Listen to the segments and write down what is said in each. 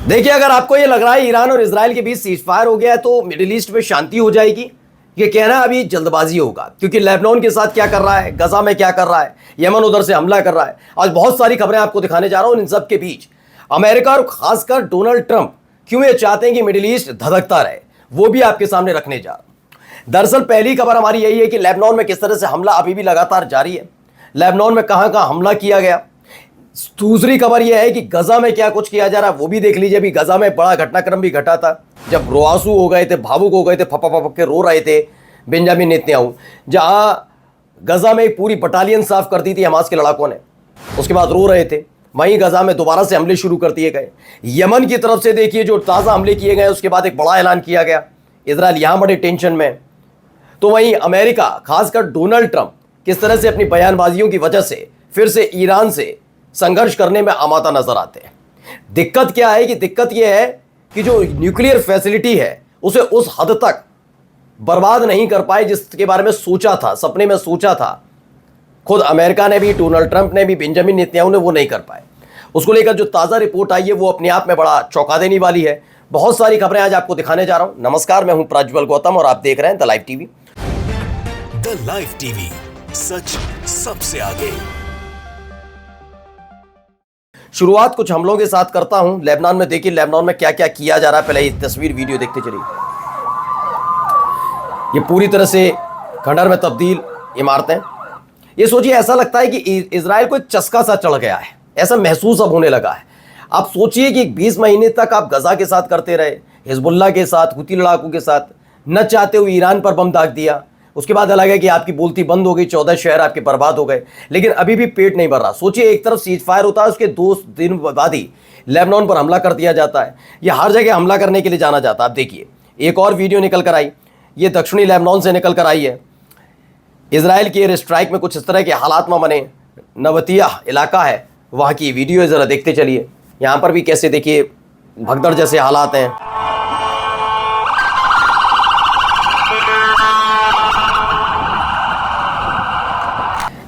देखिए, अगर आपको ये लग रहा है ईरान और इजराइल के बीच सीज फायर हो गया है तो मिडिल ईस्ट में शांति हो जाएगी, ये कहना अभी जल्दबाजी होगा। क्योंकि लेबनान के साथ क्या कर रहा है, गजा में क्या कर रहा है, यमन उधर से हमला कर रहा है। आज बहुत सारी खबरें आपको दिखाने जा रहा हूं। इन सब के बीच अमेरिका और खासकर डोनाल्ड ट्रंप क्यों ये चाहते हैं कि मिडिल ईस्ट धधकता रहे, वो भी आपके सामने रखने जा रहा हूं। दरअसल पहली खबर हमारी यही है कि लेबनान में किस तरह से हमला अभी भी लगातार जारी है, लेबनान में कहां कहां हमला किया गया। दूसरी खबर यह है कि गजा में क्या कुछ किया जा रहा है, वो भी देख लीजिए। अभी गजा में बड़ा घटनाक्रम भी घटा था, जब रोआसू हो गए थे, भावुक हो गए थे, फपक के रो रहे थे बेंजामिन नेतन्याहू। जहां गजा में पूरी बटालियन साफ कर दी थी हमास के लड़ाकों ने, उसके बाद रो रहे थे। वहीं गजा में दोबारा से हमले शुरू कर दिए गए। यमन की तरफ से देखिए जो ताज़ा हमले किए गए, उसके बाद एक बड़ा ऐलान किया गया। इजराइल यहां बड़े टेंशन में। तो वहीं अमेरिका, खासकर डोनाल्ड ट्रंप किस तरह से अपनी बयानबाजियों की वजह से फिर से ईरान से संघर्ष करने में आमादा नजर आते हैं। दिक्कत क्या है कि दिक्कत यह है कि जो न्यूक्लियर फैसिलिटी है उसे उस हद तक बर्बाद नहीं कर पाए जिसके बारे में सोचा था, सपने में सोचा था। खुद अमेरिका ने भी, डोनाल्ड ट्रंप ने भी, बेंजामिन नेतन्याहू ने, वो नहीं कर पाए। उसको लेकर जो ताज़ा रिपोर्ट आई है वो अपने आप में बड़ा चौंका देने वाली है। बहुत सारी खबरें आज आपको दिखाने जा रहा हूं। नमस्कार, मैं हूं प्रज्वल गौतम और आप देख रहे हैं the live TV. The live TV, सच सबसे आगे। शुरुआत कुछ हमलों के साथ करता हूं। लेबनान में देखिए, लेबनान में क्या क्या किया जा रहा है। पहले ये तस्वीर वीडियो देखते चलिए। ये पूरी तरह से खंडहर में तब्दील इमारतें। ये सोचिए, ऐसा लगता है कि इजराइल को एक चस्का सा चढ़ गया है, ऐसा महसूस अब होने लगा है। आप सोचिए कि 20 महीने तक आप गजा के साथ करते रहे, हिजबुल्लाह के साथ, हुती लड़ाकों के साथ, न चाहते हुए ईरान पर बम दाग दिया। उसके बाद अलग है कि आपकी बोलती बंद हो गई, 14 शहर आपके बर्बाद हो गए, लेकिन अभी भी पेट नहीं भर रहा। सोचिए, एक तरफ सीज फायर होता है, उसके 2 दिन बाद ही लेबनान पर हमला कर दिया जाता है। यह हर जगह हमला करने के लिए जाना जाता है। आप देखिए, एक और वीडियो निकल कर आई, ये दक्षिणी लेबनान से निकल कर आई है। इजराइल के एयर स्ट्राइक में कुछ इस तरह के हालात में बने। नवतिया इलाका है, वहाँ की वीडियो ज़रा देखते चलिए। यहाँ पर भी कैसे देखिए भगदड़ जैसे हालात हैं।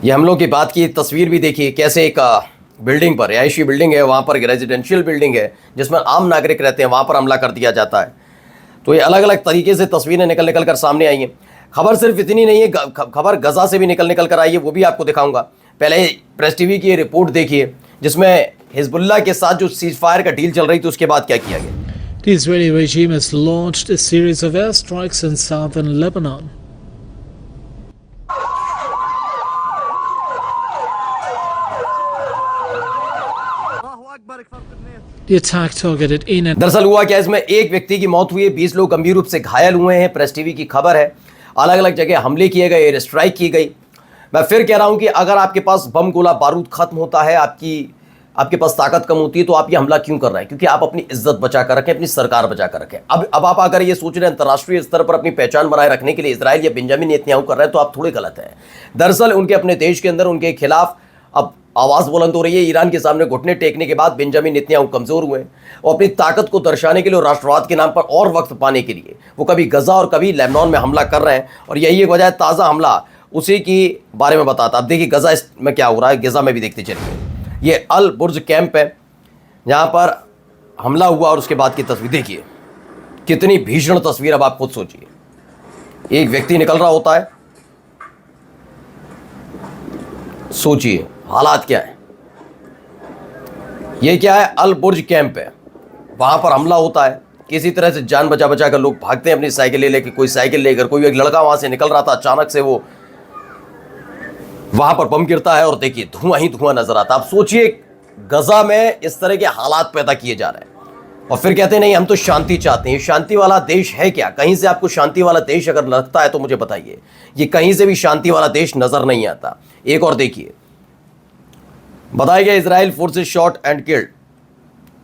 ये हम लोग की बात की तस्वीर भी देखिए, कैसे एक बिल्डिंग पर, रिहायशी बिल्डिंग है, वहाँ पर रेजिडेंशियल बिल्डिंग है जिसमें आम नागरिक रहते हैं, वहाँ पर हमला कर दिया जाता है। तो ये अलग अलग तरीके से तस्वीरें निकल कर सामने आई हैं। खबर सिर्फ इतनी नहीं है, खबर गजा से भी निकल कर आई है, वो भी आपको दिखाऊंगा। पहले प्रेस टीवी की ये रिपोर्ट देखिए जिसमें हिजबुल्लाह के साथ जो सीज फायर का डील चल रही थी उसके बाद क्या किया गया। The Israeli regime has launched a series of airstrikes in southern Lebanon. The attack targeted in and दरअसल हुआ क्या, इसमें एक व्यक्ति की मौत हुई है, 20 लोग गंभीर रूप से घायल हुए हैं। प्रेस टीवी की खबर है। अलग अलग जगह हमले किए गए, एयर स्ट्राइक की गई। मैं फिर कह रहा हूं कि अगर आपके पास बम गोला बारूद खत्म होता है, आपके पास ताकत कम होती है, तो आप ये हमला क्यों कर रहे हैं? क्योंकि आप अपनी इज्जत बचा कर रखें, अपनी सरकार बचा कर रखें। अब आप अगर ये सोच रहे हैं अंतर्राष्ट्रीय स्तर पर अपनी पहचान बनाए रखने के लिए इजराइल या बेंजामिन नेतन्याहू कर रहे हैं, तो आप थोड़े गलत हैं। दरअसल उनके अपने देश के अंदर उनके खिलाफ अब आवाज़ बुलंद हो रही है। ईरान के सामने घुटने टेकने के बाद बेंजामिन नेतन्याहू कमज़ोर हुए और अपनी ताकत को दर्शाने के लिए और राष्ट्रवाद के नाम पर और वक्त पाने के लिए वो कभी गजा और कभी लेबनान में हमला कर रहे हैं। और यही एक वजह है, ताज़ा हमला उसी के बारे में बताता। अब देखिए गजा में क्या हो रहा है, गजा में भी देखते चलिए। ये अल बुर्ज कैंप है जहाँ पर हमला हुआ और उसके बाद की तस्वीर देखिए, कितनी भीषण तस्वीर। अब आप खुद सोचिए, एक व्यक्ति निकल रहा होता है, सोचिए हालात क्या है। ये क्या है, अल बुर्ज कैंप है, वहां पर हमला होता है। किसी तरह से जान बचा कर लोग भागते हैं अपनी साइकिल लेकर, कोई साइकिल लेकर, कोई एक लड़का वहां से निकल रहा था, अचानक से वो वहां पर बम गिरता है और देखिए धुआं ही धुआं नजर आता। आप सोचिए, गजा में इस तरह के हालात पैदा किए जा रहे हैं और फिर कहते हैं नहीं हम तो शांति चाहते हैं। शांति वाला देश है क्या? कहीं से आपको शांति वाला देश अगर लगता है तो मुझे बताइए। ये कहीं से भी शांति वाला देश नजर नहीं आता। एक और देखिए, बताया गया Israel forces shot and killed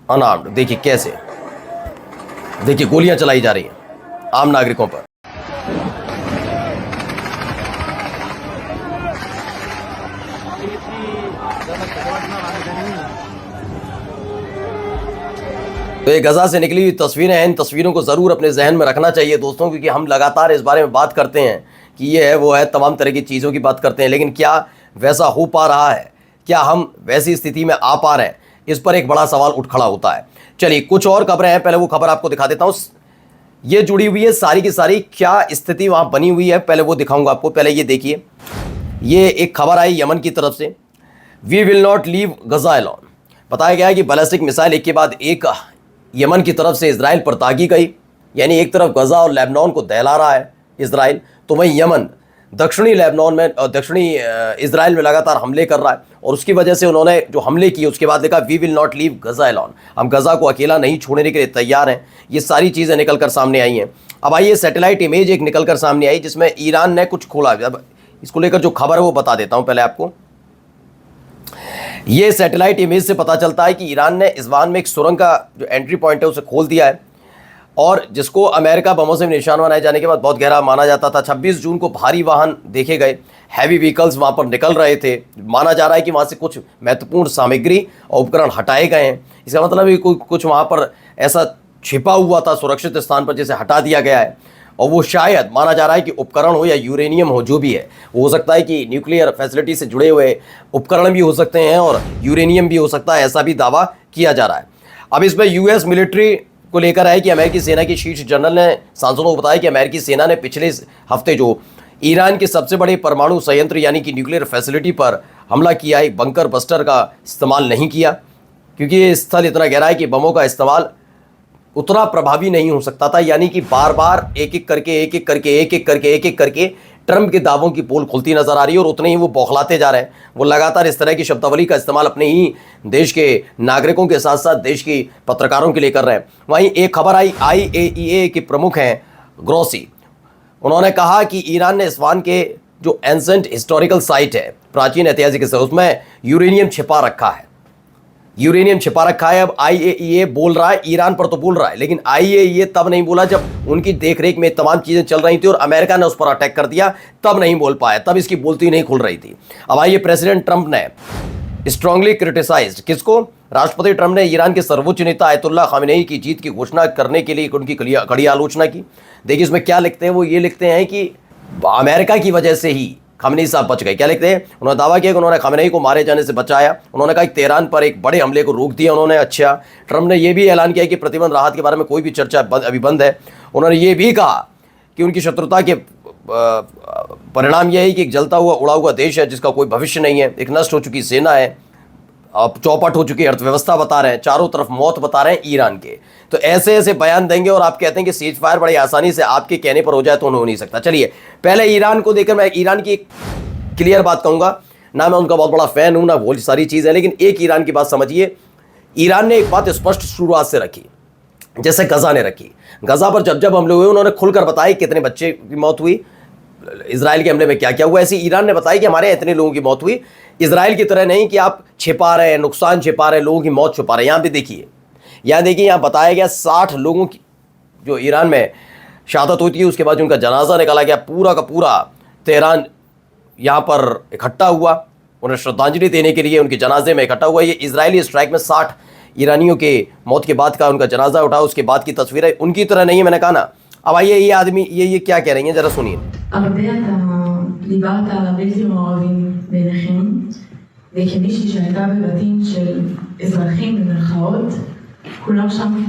unarmoured. देखिए कैसे, देखिए गोलियां चलाई जा रही हैं आम नागरिकों पर। तो ये गजा से निकली हुई तस्वीरें हैं। इन तस्वीरों को ज़रूर अपने जहन में रखना चाहिए दोस्तों, क्योंकि हम लगातार इस बारे में बात करते हैं कि ये है वो है, तमाम तरह की चीज़ों की बात करते हैं, लेकिन क्या वैसा हो पा रहा है? क्या हम वैसी स्थिति में आ पा रहे हैं? इस पर एक बड़ा सवाल उठ खड़ा होता है। चलिए कुछ और खबरें हैं, पहले वो खबर आपको दिखा देता हूं। ये जुड़ी हुई है सारी की सारी, क्या स्थिति वहां बनी हुई है पहले वो दिखाऊंगा आपको। पहले ये देखिए, ये एक खबर आई यमन की तरफ से, we will not leave Gaza alone. बताया गया है कि बैलिस्टिक मिसाइल एक के बाद एक यमन की तरफ से इजराइल पर दागी गई, यानी एक तरफ गजा और लेबनान को दहला रहा है इजराइल, तो वहीं यमन दक्षिणी लेबनान में और दक्षिणी इजराइल में लगातार हमले कर रहा है। और उसकी वजह से उन्होंने जो हमले किए उसके बाद लिखा we will not leave Gaza alone, हम गजा को अकेला नहीं छोड़ने के लिए तैयार हैं। ये सारी चीज़ें निकल कर सामने आई हैं। अब आइए सैटेलाइट इमेज एक निकल कर सामने आई जिसमें ईरान ने कुछ खोला। अब इसको लेकर जो खबर है वो बता देता हूँ पहले आपको। ये सैटेलाइट इमेज से पता चलता है कि ईरान ने इस्वान में एक सुरंग का जो एंट्री पॉइंट है उसे खोल दिया है, और जिसको अमेरिका बमों से निशान बनाए जाने के बाद बहुत गहरा माना जाता था। 26 जून को भारी वाहन देखे गए, हैवी व्हीकल्स वहाँ पर निकल रहे थे। माना जा रहा है कि वहाँ से कुछ महत्वपूर्ण सामग्री और उपकरण हटाए गए हैं। इसका मतलब है कुछ वहाँ पर ऐसा छिपा हुआ था सुरक्षित स्थान पर जिसे हटा दिया गया है, और वो शायद माना जा रहा है कि उपकरण हो या यूरेनियम हो, जो भी है वो हो सकता है कि न्यूक्लियर फैसिलिटी से जुड़े हुए उपकरण भी हो सकते हैं और यूरेनियम भी हो सकता है, ऐसा भी दावा किया जा रहा है। अब इसमें यूएस मिलिट्री को लेकर है कि अमेरिकी सेना के शीर्ष जनरल ने सांसदों को बताया कि अमेरिकी सेना ने पिछले हफ्ते जो ईरान के सबसे बड़े परमाणु संयंत्र यानी कि न्यूक्लियर फैसिलिटी पर हमला किया है, बंकर बस्टर का इस्तेमाल नहीं किया, क्योंकि ये स्थल इतना गहरा है कि बमों का इस्तेमाल उतना प्रभावी नहीं हो सकता था। यानी कि बार बार एक एक करके ट्रंप के दावों की पोल खुलती नजर आ रही है, और उतने ही वो बौखलाते जा रहे हैं। वो लगातार इस तरह की शब्दावली का इस्तेमाल अपने ही देश के नागरिकों के साथ साथ देश की पत्रकारों के लिए कर रहे हैं। वहीं एक खबर आई IAEA के प्रमुख हैं ग्रोसी, उन्होंने कहा कि ईरान ने इस्वान के जो एंसेंट हिस्टोरिकल साइट है, प्राचीन ऐतिहासिक स्थल, उसमें यूरेनियम छिपा रखा है। अब IAEA बोल रहा है, ईरान पर तो बोल रहा है, लेकिन IAEA तब नहीं बोला जब उनकी देखरेख में तमाम चीजें चल रही थी और अमेरिका ने उस पर अटैक कर दिया, तब नहीं बोल पाया, तब इसकी बोलती नहीं खुल रही थी। अब आइए, प्रेसिडेंट ट्रंप ने स्ट्रांगली क्रिटिसाइज्ड, किसको? राष्ट्रपति ट्रंप ने ईरान के सर्वोच्च नेता आयतुल्लाह खामेनेई की जीत की घोषणा करने के लिए उनकी कड़ी आलोचना की। देखिए इसमें क्या लिखते हैं, वो ये लिखते हैं कि अमेरिका की वजह से ही खामेनेई साहब बच गए। क्या लिखते हैं? उन्होंने दावा किया कि उन्होंने खामेनेई को मारे जाने से बचाया। उन्होंने कहा कि तेहरान पर एक बड़े हमले को रोक दिया उन्होंने। अच्छा, ट्रंप ने यह भी ऐलान किया कि प्रतिबंध राहत के बारे में कोई भी चर्चा अभी बंद है। उन्होंने ये भी कहा कि उनकी शत्रुता के परिणाम यह है कि एक जलता हुआ उड़ा हुआ देश है जिसका कोई भविष्य नहीं है, एक नष्ट हो चुकी सेना है, अब चौपट हो चुकी अर्थव्यवस्था बता रहे हैं, चारों तरफ मौत बता रहे हैं ईरान के। तो ऐसे ऐसे बयान देंगे और आप कहते हैं कि सीज फायर बड़ी आसानी से आपके कहने पर हो जाए, तो हो नहीं सकता। चलिए पहले ईरान को देखकर मैं ईरान की एक क्लियर बात कहूंगा, ना मैं उनका बहुत बड़ा फैन हूं ना बहुत सारी चीज़ है, लेकिन एक ईरान की बात समझिए। ईरान ने एक बात स्पष्ट शुरुआत से रखी, जैसे गजा ने रखी। गजा पर जब हमले हुए उन्होंने खुलकर बताया कितने बच्चे की मौत हुई, इजराइल के हमले में क्या क्या हुआ। ऐसे ईरान ने बताया कि हमारे इतने लोगों की मौत हुई। इजराइल की तरह नहीं कि आप छिपा रहे हैं, नुकसान छिपा रहे हैं, लोगों की मौत छुपा रहे हैं। यहाँ पे देखिए, यहाँ बताया गया 60 लोगों की जो ईरान में शहादत होती है उसके बाद उनका जनाजा निकाला गया, पूरा का पूरा तेहरान यहाँ पर इकट्ठा हुआ, उन्हें श्रद्धांजलि देने के लिए उनके जनाजे में इकट्ठा हुआ। ये इजरायली स्ट्राइक में 60 ईरानियों के मौत के बाद का उनका जनाजा उठा, उसके बाद की तस्वीरें उनकी तरह नहीं है, मैंने कहा ना। अब आइए ये आदमी ये क्या कह रही हैं, जरा सुनिए। דיברת על הבלתי מעורבים בעיניכם, וכמישהי שהייתה בבתים של אזרחים במרכאות, כולם שם,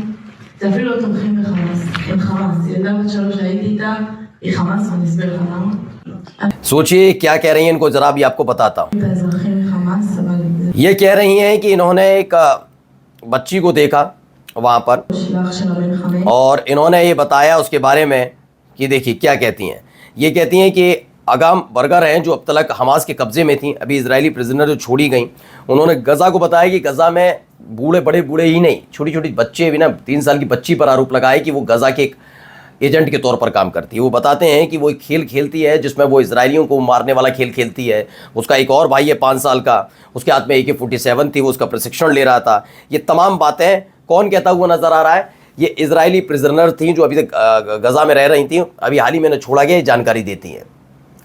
זה אפילו לא תומכים בחמאס, הם חמאס. ילדה בת 3 שהייתי איתה, היא חמאס, ואני אסביר לך למה. सोचिए क्या कह रही हैं, इनको जरा भी आपको बताता हूँ। ये कह रही हैं कि इन्होंने एक बच्ची को देखा वहाँ पर और इन्होंने ये बताया उसके बारे में कि देखिए क्या कहती हैं। ये कहती हैं कि अगाम बर्गर हैं जो अब तक हमास के कब्जे में थी, अभी इजरायली प्रिजनर जो छोड़ी गई, उन्होंने गजा को बताया कि गजा में बड़े ही नहीं, छोटी छोटी बच्चे भी ना, 3 साल की बच्ची पर आरोप लगाए कि वो गजा के एक एजेंट के तौर पर काम करती है। वो बताते हैं कि वो एक खेल खेलती है जिसमें वो इजरायलियों को मारने वाला खेल खेलती है। उसका एक और भाई है 5 साल का, उसके हाथ में AK-47 थी, वो उसका प्रशिक्षण ले रहा था। ये तमाम बातें कौन कहता हुआ नजर आ रहा है? ये इजरायली प्रिजनर थी जो अभी तक गजा में रह रही थी, अभी हाल ही में छोड़ा गया, जानकारी देती हैं।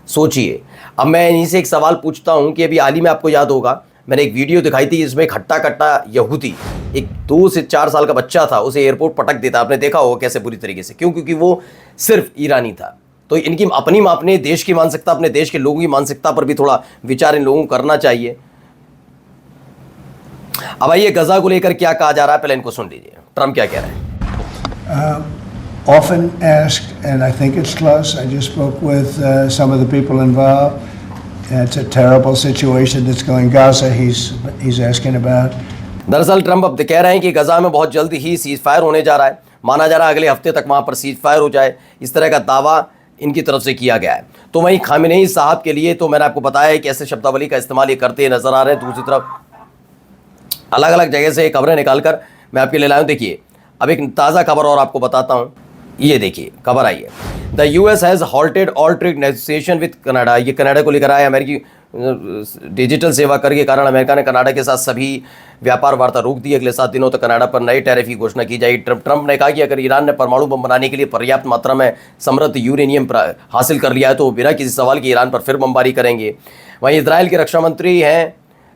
सोचिए, अब मैं इन्हीं से एक सवाल पूछता हूं कि अभी हाल ही में आपको याद होगा मैंने एक वीडियो दिखाई थी जिसमें एक हट्टा कट्टा यहूदी, एक 2 से 4 साल का बच्चा था, उसे एयरपोर्ट पटक देता। आपने देखा होगा कैसे बुरी तरीके से, क्यों? क्योंकि वो सिर्फ ईरानी था। तो इनकी अपने देश की मानसिकता, अपने देश के लोगों की मानसिकता पर भी थोड़ा विचार इन लोगों को करना चाहिए। अब आइए गजा को लेकर क्या कहा जा रहा है, पहले इनको सुन लीजिए। ट्रम्प क्या कह रहे हैं। Often asked, and I think it's close. I just spoke with some of the people involved. It's a terrible situation that's going Gaza. He's asking about. दरअसल ट्रम्प अब कह रहे हैं कि गजा में बहुत जल्दी ही सीज फायर होने जा रहा है, माना जा रहा है अगले हफ्ते तक वहां पर सीज फायर हो जाए, इस तरह का दावा इनकी तरफ से किया गया है। तो वहीं खामेनेई साहब के लिए तो मैंने आपको बताया कि ऐसे शब्दावली का इस्तेमाल ये करते नजर आ रहे हैं। दूसरी तरफ अलग अलग जगह से खबरें निकालकर मैं आपके लिए लाया हूं। देखिए अब एक ताज़ा खबर और आपको बताता हूं, ये देखिए खबर आई है, the US has halted all trade negotiation with Canada. ये कनाडा को लेकर आया, अमेरिकी डिजिटल सेवा कर के कारण अमेरिका ने कनाडा के साथ सभी व्यापार वार्ता रोक दी। अगले 7 दिनों तक कनाडा पर नए टैरिफ की घोषणा की जाएगी। ट्रंप ने कहा कि अगर ईरान ने परमाणु बम बनाने के लिए पर्याप्त मात्रा में समृद्ध यूरेनियम हासिल कर लिया है तो बिना किसी सवाल के ईरान पर फिर बमबारी करेंगे। वहीं इजराइल के रक्षा मंत्री हैं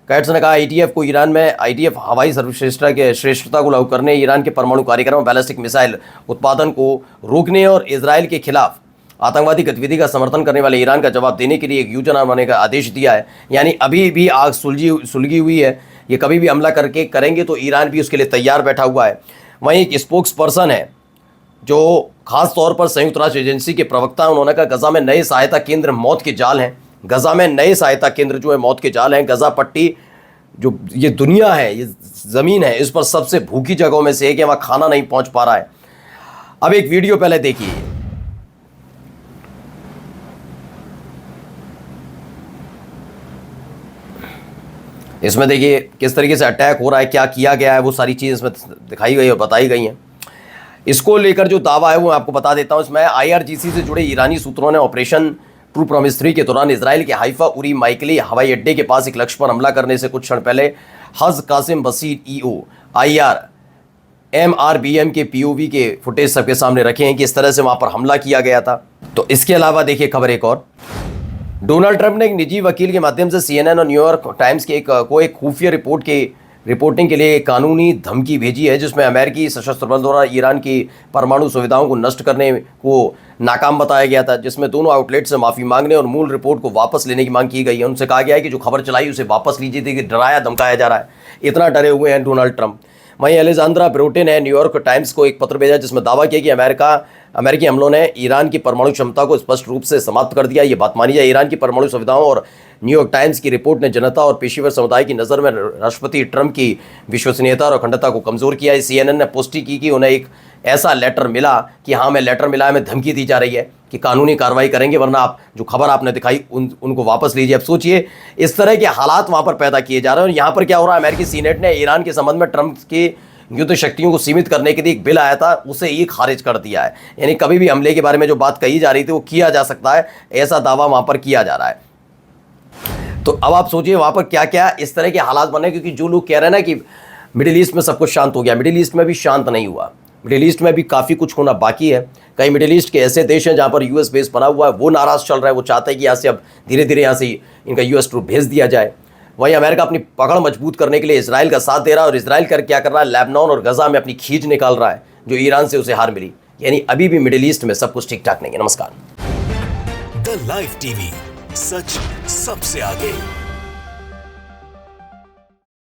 कैट्स ने कहा आईटीएफ को ईरान में आईटीएफ हवाई श्रेष्ठता को लागू करने, ईरान के परमाणु कार्यक्रम, बैलिस्टिक मिसाइल उत्पादन को रोकने और इजराइल के खिलाफ आतंकवादी गतिविधि का समर्थन करने वाले ईरान का जवाब देने के लिए एक योजना बनाने का आदेश दिया है। यानी अभी भी आग सुलगी हुई है, ये कभी भी हमला करके करेंगे तो ईरान भी उसके लिए तैयार बैठा हुआ है। वहीं एक स्पोक्स पर्सन है जो खास तौर पर संयुक्त राष्ट्र एजेंसी के प्रवक्ता, उन्होंने कहा गजा में नए सहायता केंद्र मौत के जाल हैं। गजा में नए सहायता केंद्र जो है मौत के जाल हैं। गजा पट्टी जो ये दुनिया है, ये ज़मीन है, इस पर सबसे भूखी जगहों में से है कि वहाँ खाना नहीं पहुँच पा रहा है। अब एक वीडियो पहले देखिए। इसमें देखिए किस तरीके से अटैक हो रहा है, क्या किया गया है, वो सारी चीज़ इसमें दिखाई गई और बताई गई हैं। इसको लेकर जो दावा है वो मैं आपको बता देता हूँ। इसमें आईआरजीसी से जुड़े ईरानी सूत्रों ने ऑपरेशन ट्रू प्रॉमिस 3 के दौरान इजराइल के हाइफा उरी माइकली हवाई अड्डे के पास एक लक्ष्य पर हमला करने से कुछ क्षण पहले हज कासिम बसीर ईओ आईआर MRBM के POV के फुटेज सबके सामने रखे हैं कि इस तरह से वहाँ पर हमला किया गया था। तो इसके अलावा देखिए खबर एक और, डोनाल्ड ट्रंप ने एक निजी वकील के माध्यम से CNN और न्यूयॉर्क टाइम्स के एक खुफिया रिपोर्टिंग के लिए एक कानूनी धमकी भेजी है जिसमें अमेरिकी सशस्त्र बल द्वारा ईरान की परमाणु सुविधाओं को नष्ट करने को नाकाम बताया गया था, जिसमें दोनों आउटलेट से माफ़ी मांगने और मूल रिपोर्ट को वापस लेने की मांग की गई है। उनसे कहा गया है कि जो खबर चलाई उसे वापस लीजिए थी, कि डराया धमकाया जा रहा है, इतना डरे हुए हैं डोनाल्ड ट्रंप। वहीं अलेक्जेंड्रा ब्रोटे ने न्यूयॉर्क टाइम्स को एक पत्र भेजा जिसमें दावा किया कि अमेरिकी हमलों ने ईरान की परमाणु क्षमता को स्पष्ट रूप से समाप्त कर दिया। ये बात मानी जाए, ईरान की परमाणु सुविधाओं और न्यूयॉर्क टाइम्स की रिपोर्ट ने जनता और पेशेवर समुदाय की नज़र में राष्ट्रपति ट्रंप की विश्वसनीयता और अखंडता को कमज़ोर किया है। CNN ने पुष्टि की कि उन्हें एक ऐसा लेटर मिला कि हाँ मैं लेटर मिला है, हमें धमकी दी जा रही है कि कानूनी कार्रवाई करेंगे, वरना आप जो खबर आपने दिखाई उनको वापस लीजिए। अब सोचिए इस तरह के हालात वहाँ पर पैदा किए जा रहे हैं। और यहाँ पर क्या हो रहा है, अमेरिकी सीनेट ने ईरान के संबंध में ट्रंप की युद्ध शक्तियों को सीमित करने के लिए एक बिल आया था, उसे ये खारिज कर दिया है। यानी कभी भी हमले के बारे में जो बात कही जा रही थी वो किया जा सकता है, ऐसा दावा वहाँ पर किया जा रहा है। तो अब आप सोचिए वहाँ पर क्या क्या इस तरह के हालात बने, क्योंकि जो लोग कह रहे हैं ना कि मिडिल ईस्ट में सब कुछ शांत हो गया, मिडिल ईस्ट में भी शांत नहीं हुआ। मिडिल ईस्ट में भी काफ़ी कुछ होना बाकी है। कई मिडिल ईस्ट के ऐसे देश हैं जहाँ पर US बेस बना हुआ है, वो नाराज़ चल रहा है, वो चाहता है कि यहाँ से अब धीरे धीरे यहाँ से इनका US ट्रूप भेज दिया जाए। वहीं अमेरिका अपनी पकड़ मजबूत करने के लिए इजराइल का साथ दे रहा है, और इजराइल क्या कर रहा है, लेबनान और गजा में अपनी खींच निकाल रहा है जो ईरान से उसे हार मिली। यानी अभी भी मिडिल ईस्ट में सब कुछ ठीक ठाक नहीं है। नमस्कार। द लाइव टीवी, सच सबसे आगे।